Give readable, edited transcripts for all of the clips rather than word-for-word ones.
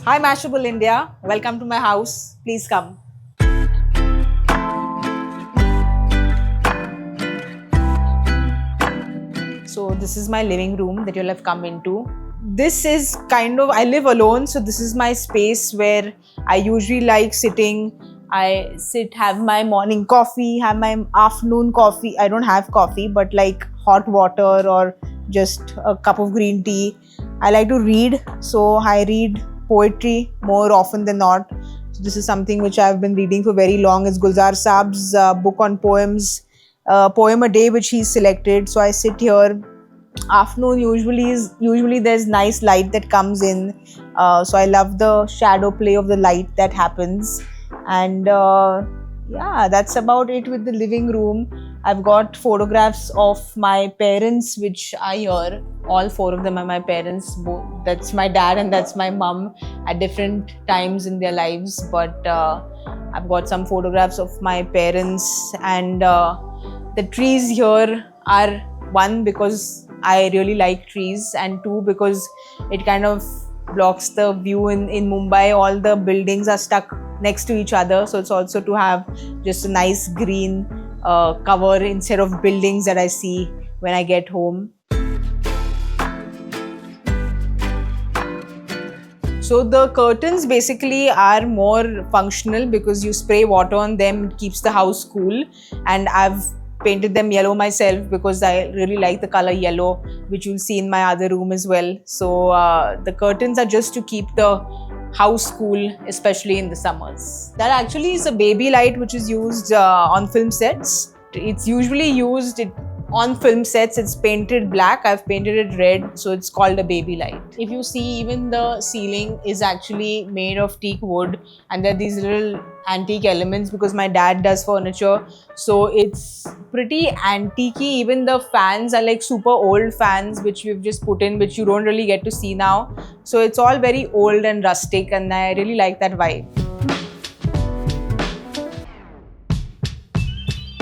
Hi Mashable India, welcome to my house. Please come. So this is my living room that you'll have come into. This is I live alone, so this is my space where I usually like sitting. I sit, have my morning coffee, have my afternoon coffee. I don't have coffee, but like hot water or just a cup of green tea. I like to read, so I read poetry more often than not. So this is something which I've been reading for very long. It's Gulzar Saab's book on poems, poem a day which he's selected. So I sit here. Afternoon usually there's nice light that comes in, so I love the shadow play of the light that happens, and yeah, that's about it with the living room. I've got photographs of my parents which are here. All four of them are my parents. Both, that's my dad and that's my mum at different times in their lives, but I've got some photographs of my parents, and the trees here are, one, because I really like trees, and two, because it kind of blocks the view in Mumbai. All the buildings are stuck next to each other, so it's also to have just a nice green cover instead of buildings that I see when I get home. So the curtains basically are more functional because you spray water on them, it keeps the house cool, and I've painted them yellow myself because I really like the color yellow, which you'll see in my other room as well. So the curtains are just to keep the house cool, especially in the summers. That actually is a baby light which is used on film sets. It's usually used on film sets. It's painted black. I've painted it red, so it's called a baby light. If you see, even the ceiling is actually made of teak wood, and there are these little antique elements because my dad does furniture, so it's pretty antique-y. Even the fans are like super old fans which we've just put in, which you don't really get to see now. So it's all very old and rustic, and I really like that vibe.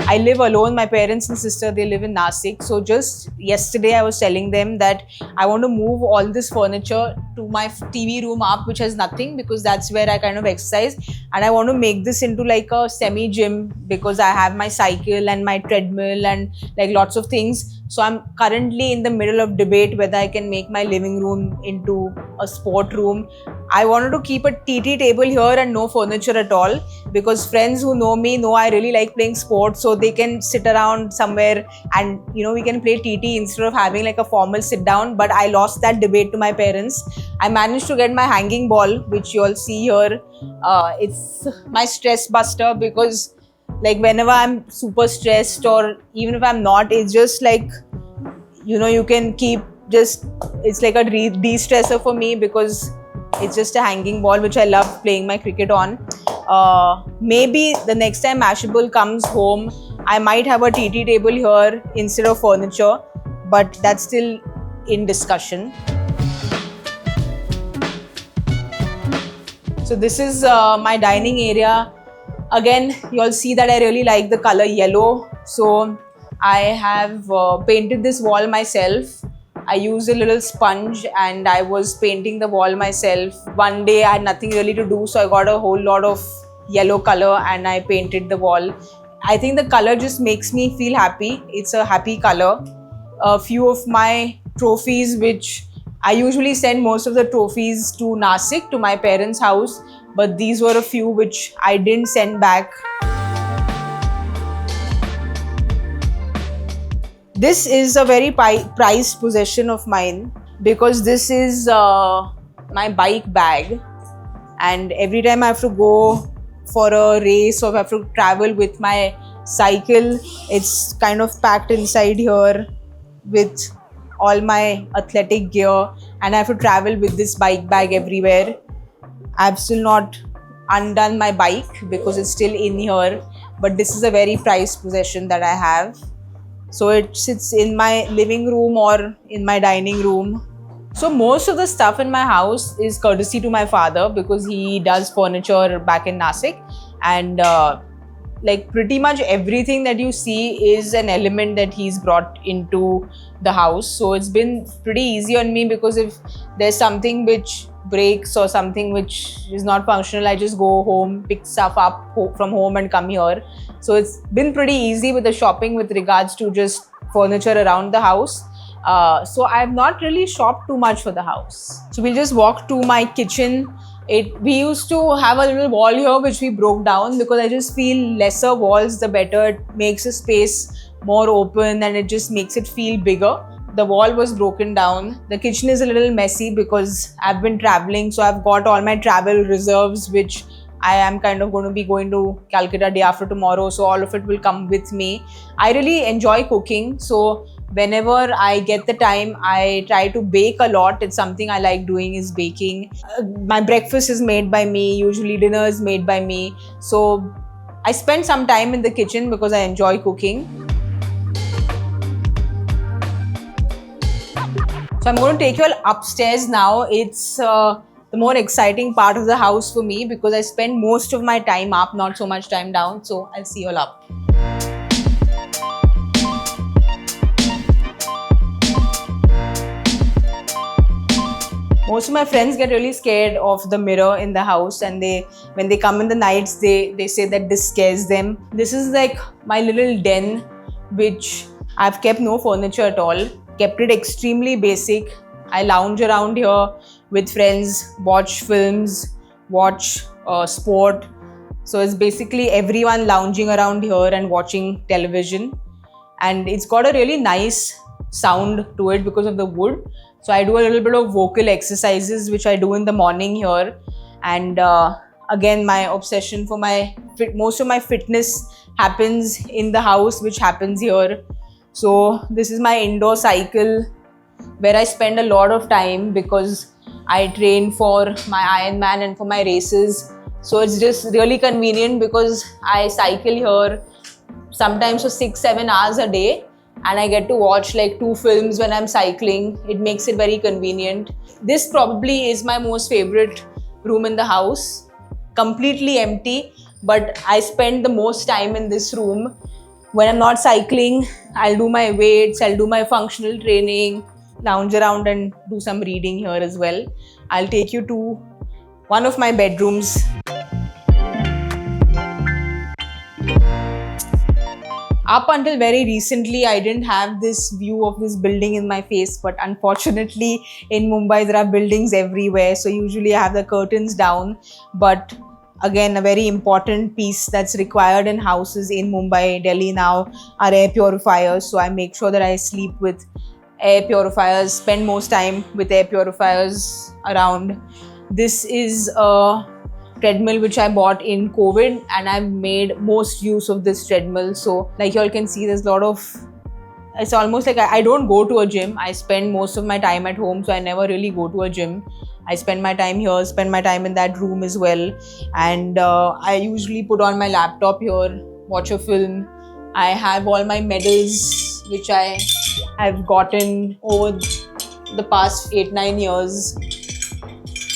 I live alone. My parents and sister, they live in Nasik. So just yesterday I was telling them that I want to move all this furniture to my TV room up, which has nothing, because that's where I kind of exercise. And I want to make this into like a semi-gym because I have my cycle and my treadmill and like lots of things. So I'm currently in the middle of debate whether I can make my living room into a sport room. I wanted to keep a TT table here and no furniture at all, because friends who know me know I really like playing sports, so they can sit around somewhere and we can play TT instead of having like a formal sit down. But I lost that debate to my parents. I managed to get my hanging ball, which you all see here. It's my stress buster, because like whenever I'm super stressed, or even if I'm not, it's just like you can keep, just it's like a de-stressor for me, because it's just a hanging ball which I love playing my cricket on. Maybe the next time Mashable comes home, I might have a TT table here instead of furniture, but that's still in discussion. So this is my dining area. Again, you all see that I really like the color yellow. So I have painted this wall myself. I used a little sponge and I was painting the wall myself. One day I had nothing really to do, so I got a whole lot of yellow color and I painted the wall. I think the color just makes me feel happy. It's a happy color. A few of my trophies, which I usually send most of the trophies to Nasik, to my parents' house, but these were a few which I didn't send back. This is a very prized possession of mine, because this is my bike bag, and every time I have to go for a race or I have to travel with my cycle, it's kind of packed inside here with all my athletic gear, and I have to travel with this bike bag everywhere. I've still not undone my bike because it's still in here, but this is a very prized possession that I have. So it sits in my living room or in my dining room. So most of the stuff in my house is courtesy to my father, because he does furniture back in Nasik, and like pretty much everything that you see is an element that he's brought into the house. So it's been pretty easy on me, because if there's something which breaks or something which is not functional, I just go home, pick stuff up from home and come here. So it's been pretty easy with the shopping with regards to just furniture around the house. So I've not really shopped too much for the house. So we'll just walk to my kitchen. We used to have a little wall here which we broke down, because I just feel lesser walls the better. It makes a space more open and it just makes it feel bigger. The wall was broken down. The kitchen is a little messy because I've been traveling, so I've got all my travel reserves, which I am kind of going to be going to Calcutta day after tomorrow, so all of it will come with me. I really enjoy cooking, so whenever I get the time, I try to bake a lot. It's something I like doing, is baking. My breakfast is made by me, usually dinner is made by me. So I spend some time in the kitchen because I enjoy cooking. So I'm going to take you all upstairs now. It's the more exciting part of the house for me, because I spend most of my time up, not so much time down. So I'll see you all up. Most of my friends get really scared of the mirror in the house, and when they come in the nights, they say that this scares them. This is like my little den, which I've kept no furniture at all. Kept it extremely basic. I lounge around here with friends, watch films, watch sport. So it's basically everyone lounging around here and watching television. And it's got a really nice sound to it because of the wood. So I do a little bit of vocal exercises, which I do in the morning here. And again, my obsession for most of my fitness happens in the house, which happens here. So this is my indoor cycle, where I spend a lot of time because I train for my Ironman and for my races. So it's just really convenient because I cycle here sometimes for 6-7 hours a day, and I get to watch like 2 films when I'm cycling. It makes it very convenient. This probably is my most favorite room in the house. Completely empty, but I spend the most time in this room. When I'm not cycling, I'll do my weights, I'll do my functional training, lounge around and do some reading here as well. I'll take you to one of my bedrooms. Up until very recently, I didn't have this view of this building in my face, but unfortunately in Mumbai there are buildings everywhere, so usually I have the curtains down. But again, a very important piece that's required in houses in Mumbai, Delhi now are air purifiers. So I make sure that I sleep with air purifiers, spend most time with air purifiers around. This is a treadmill which I bought in COVID, and I've made most use of this treadmill. So like you all can see, there's a lot of, it's almost like I don't go to a gym. I spend most of my time at home, so I never really go to a gym. I spend my time here, spend my time in that room as well. And I usually put on my laptop here, watch a film. I have all my medals which I have gotten over the past 8-9 years.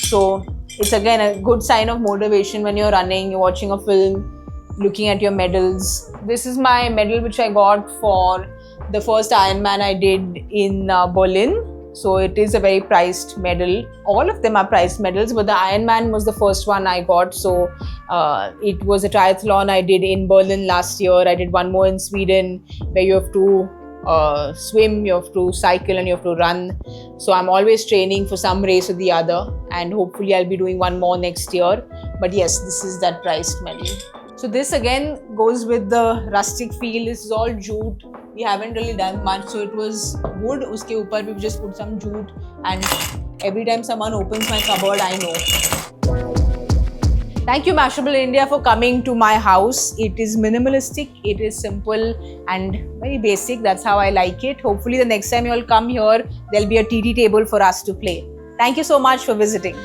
So it's again a good sign of motivation when you're running, you're watching a film, looking at your medals. This is my medal which I got for the first Ironman I did in Berlin. So it is a very priced medal. All of them are priced medals, but the Ironman was the first one I got. So it was a triathlon I did in Berlin last year. I did one more in Sweden, where you have to swim, you have to cycle, and you have to run. So I'm always training for some race or the other, and hopefully I'll be doing one more next year. But yes, this is that priced medal. So this again goes with the rustic feel. This is all jute. We haven't really done much. So it was wood. Uske upar we just put some jute, and every time someone opens my cupboard, I know. Thank you Mashable India for coming to my house. It is minimalistic, it is simple and very basic. That's how I like it. Hopefully the next time you all come here, there'll be a TT table for us to play. Thank you so much for visiting.